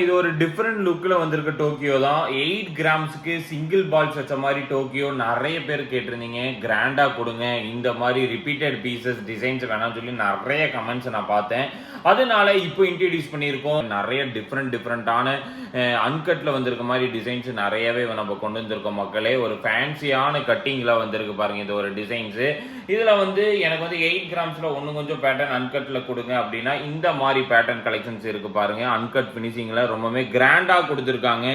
இது ஒரு டிஃபரெண்ட் லுக்ல வந்திருக்க டோக்கியோ தான். 8 கிராம்ஸ்க்கு சிங்கிள் பால்ஸ் வச்ச மாதிரி டோக்கியோ நிறைய பேர் கேட்டிருந்தீங்க. கிராண்டா கொடுங்க, இந்த மாதிரி ரிப்பீட்டட் பீசஸ் டிசைன்ஸ் வேணாம்னு சொல்லி நிறைய கமெண்ட்ஸ் நான் பார்த்தேன். அதனால இப்போ இன்ட்ரடியூஸ் பண்ணியிருக்கோம். நிறைய டிஃப்ரெண்டான அன்கட்ல வந்திருக்க மாதிரி டிசைன்ஸ் நிறையவே நம்ம கொண்டு வந்திருக்கோம் மக்களே. ஒரு ஃபேன்சியான கட்டிங்ல வந்திருக்கு பாருங்க இது ஒரு டிசைன்ஸ். இதுல எனக்கு 8 கிராம்ஸ்ல ஒன்று கொஞ்சம் பேட்டர்ன் அன்கட்ல கொடுங்க அப்படின்னா இந்த மாதிரி பேட்டர்ன் கலெக்ஷன்ஸ் இருக்கு பாருங்க. அன்கட் ஃபினிஷிங்ல ரொம்பவே கிராண்டா கொடுத்துருக்காங்க.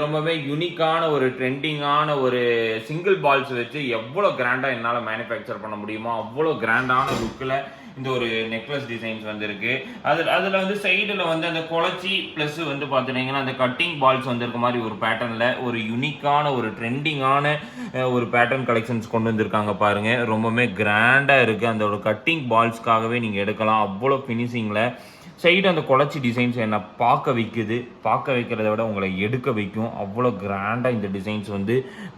ரொம்பவே யூனிக்கான ஒரு ட்ரெண்டிங்கான ஒரு சிங்கிள் பால்ஸ் வச்சு எவ்வளோ கிராண்டா என்னால் மேனுஃபேக்சர் பண்ண முடியுமோ அவ்வளோ கிராண்டான லுக்கில் இந்த ஒரு நெக்லஸ் டிசைன்ஸ் வந்திருக்கு. அதில் சைடில் அந்த குளச்சி ப்ளஸ் பார்த்துட்டிங்கன்னா அந்த கட்டிங் பால்ஸ் வந்திருக்க மாதிரி ஒரு பேட்டர்னில் ஒரு யூனிக்கான ஒரு ட்ரெண்டிங்கான ஒரு பேட்டர்ன் கலெக்ஷன்ஸ் கொண்டு வந்திருக்காங்க பாருங்கள். ரொம்பவே கிராண்டாக இருக்குது. அந்த ஒரு கட்டிங் பால்ஸ்க்காகவே நீங்கள் எடுக்கலாம். அவ்வளோ ஃபினிஷிங்கில் சைடு அந்த குளச்சி டிசைன்ஸ் என்ன பார்க்க வைக்கிறத விட உங்களை எடுக்க வைக்கும். அவ்வளோ கிராண்டாக இந்த டிசைன்ஸ்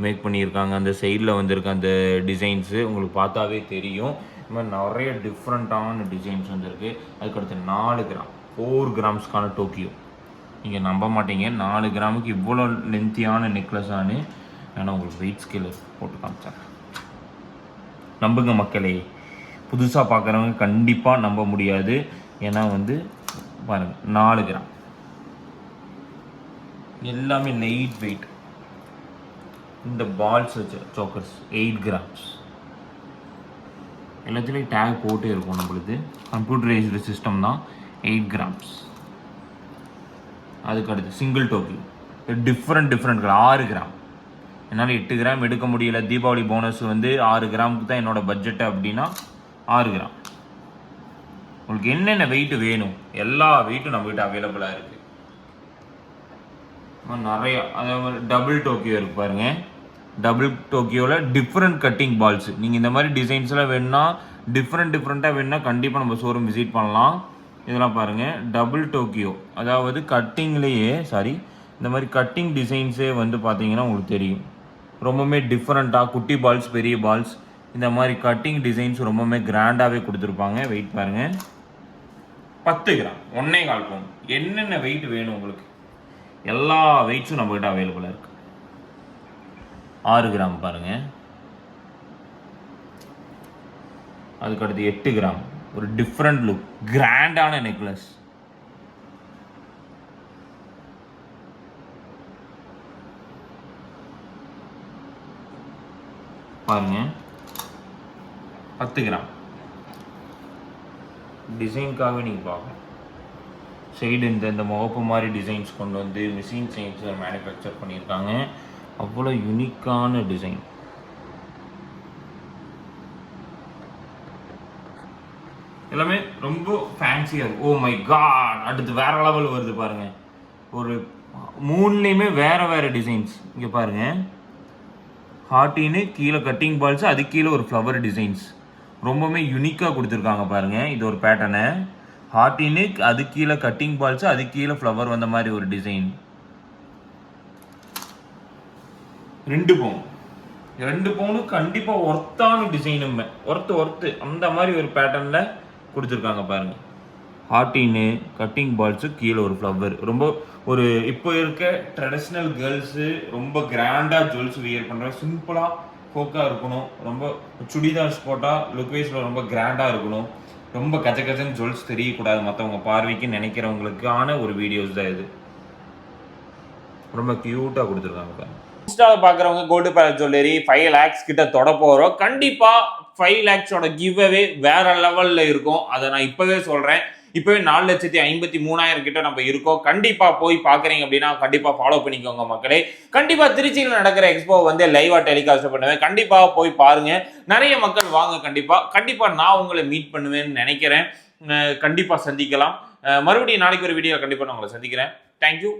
மேக் பண்ணியிருக்காங்க. அந்த சைடில் வந்திருக்க அந்த டிசைன்ஸு உங்களுக்கு பார்த்தாவே தெரியும். இந்த மாதிரி நிறைய டிஃப்ரெண்ட்டான டிசைன்ஸ் வந்திருக்கு. அதுக்கடுத்து 4 கிராம் 4 கிராம்ஸ்க்கான டோக்கியோ. நீங்கள் நம்ப மாட்டீங்க 4 கிராமுக்கு இவ்வளோ லென்த்தியான நெக்லஸானு. ஏன்னா உங்களுக்கு வெயிட் ஸ்கேல் போட்டு காமிச்சாங்க. நம்புங்க மக்களே, புதுசாக பார்க்குறவங்க கண்டிப்பாக நம்ப முடியாது. ஏன்னா பாருங்க 4 கிராம் எல்லாமே லைட் வெயிட். இந்த பால்ஸ் வச்சு சோக்கர்ஸ் 8 கிராம்ஸ் எல்லாத்துலேயும் டேக் போட்டே இருக்கும். நம்மளுக்கு கம்ப்யூட்டரைஸ்டு சிஸ்டம் தான். 8 கிராம்ஸ். அதுக்கடுத்து சிங்கிள் டோக்கியோ டிஃப்ரெண்ட் 6 கிராம். என்னால் 8 கிராம் எடுக்க முடியல. தீபாவளி போனஸ் 6 கிராமுக்கு தான் என்னோட பட்ஜெட்டு அப்படின்னா 6 கிராம். உங்களுக்கு என்னென்ன வெயிட் வேணும் எல்லா வெயிட்டும் நம்மகிட்ட அவைலபிளாக இருக்குது. நிறைய அதாவது டபுள் டோக்கியோ இருக்கு பாருங்க. டபுள் டோக்கியோவில் டிஃப்ரெண்ட் கட்டிங் பால்ஸ். நீங்கள் இந்த மாதிரி டிசைன்ஸ்லாம் வேணும்னா டிஃப்ரெண்ட்டாக வேணும்னா கண்டிப்பாக நம்ம ஷோரூம் விசிட் பண்ணலாம். இதெல்லாம் பாருங்கள் டபுள் டோக்கியோ. அதாவது கட்டிங்லேயே இந்த மாதிரி கட்டிங் டிசைன்ஸே பார்த்தீங்கன்னா உங்களுக்கு தெரியும். ரொம்பவுமே டிஃப்ரெண்ட்டாக குட்டி பால்ஸ் பெரிய பால்ஸ் இந்த மாதிரி கட்டிங் டிசைன்ஸ் ரொம்பவுமே கிராண்டாகவே கொடுத்துருப்பாங்க. வெயிட் பாருங்கள் 10 கிராம் 1.25 பவுன். என்னென்ன வெயிட் வேணும் உங்களுக்கு எல்லா வெயிட்ஸும் நம்மகிட்ட அவைலபிளாக இருக்குது. 6 கிராம் பாருங்கள். அதுக்கடுத்து 8 கிராம் ஒரு டிஃப்ரெண்ட் லுக் கிராண்டான நெக்லஸ். பாருங்க 10 கிராம் டிசைனுக்காகவே நீங்கள் பார்க்கணும். சைடு இந்த முகப்பு மாதிரி டிசைன்ஸ் கொண்டு மிஷின் செயின்ஸில் மேனுஃபேக்சர் பண்ணியிருக்காங்க. அவ்வளோ யூனிக்கான டிசைன். எல்லாமே ரொம்ப ஃபேன்சியாக இருக்கும். ஓ மை காட், அடுத்து வேறு லெவல் வருது பாருங்கள். ஒரு 3லேயுமே வேறு டிசைன்ஸ். இங்கே பாருங்கள் ஹார்ட்டின்னு கீழே கட்டிங் பால்ஸ், அது கீழே ஒரு ஃப்ளவர் டிசைன்ஸ் ரொம்பவுமே யூனிக்காக கொடுத்துருக்காங்க பாருங்கள். இது ஒரு பேட்டர்னு ஹார்ட்டின்னு அது கீழே கட்டிங் பால்ஸ், அது கீழே ஃப்ளவர் வந்த மாதிரி ஒரு டிசைன். 2 பவுனு கண்டிப்பாக ஒர்த்தான டிசைனுமே. ஒர்த்து அந்த மாதிரி ஒரு பேட்டர்னில் கொடுத்துருக்காங்க பாருங்கள். ஹார்ட்டின்னு கட்டிங் பால்ஸு கீழே ஒரு ஃப்ளவர். ரொம்ப ஒரு இப்போ இருக்க ட்ரெடிஷ்னல் கேர்ள்ஸு ரொம்ப கிராண்டாக ஜுவல்ஸ் வியர் பண்ணுற சிம்பிளாக ஃபோக்காக இருக்கணும். ரொம்ப சுடிதார்ஸ் போட்டால் லுக் வைஸில் ரொம்ப கிராண்டாக இருக்கணும். ரொம்ப கச்சன்னு ஜுவல்ஸ் தெரியக்கூடாது மற்றவங்க பார்வைக்கு நினைக்கிறவங்களுக்கான ஒரு வீடியோஸ் தான் இது. ரொம்ப க்யூட்டாக கொடுத்துருக்காங்க. இன்ஸ்டாவில் பார்க்குறவங்க கோல்டு பேலஸ் ஜுவல்லரி 5 lakhs கிட்ட தொட போகிறோம். கண்டிப்பாக 5 lakhஸோட கிவ் அவே வேற லெவலில் இருக்கும். அதை நான் இப்போவே சொல்கிறேன். இப்போவே 4,53,000 கிட்ட நம்ம இருக்கோம். கண்டிப்பாக போய் பார்க்குறீங்க அப்படின்னா கண்டிப்பாக ஃபாலோ பண்ணிக்கோங்க மக்களே. கண்டிப்பாக திருச்சியில் நடக்கிற எக்ஸ்போ லைவாக டெலிகாஸ்ட் பண்ணுவேன். கண்டிப்பாக போய் பாருங்கள். நிறைய மக்கள் வாங்க. கண்டிப்பாக நான் உங்களை மீட் பண்ணுவேன்னு நினைக்கிறேன். கண்டிப்பாக சந்திக்கலாம். மறுபடியும் நாளைக்கு ஒரு வீடியோ கண்டிப்பாக நான் உங்களை சந்திக்கிறேன். தேங்க்யூ.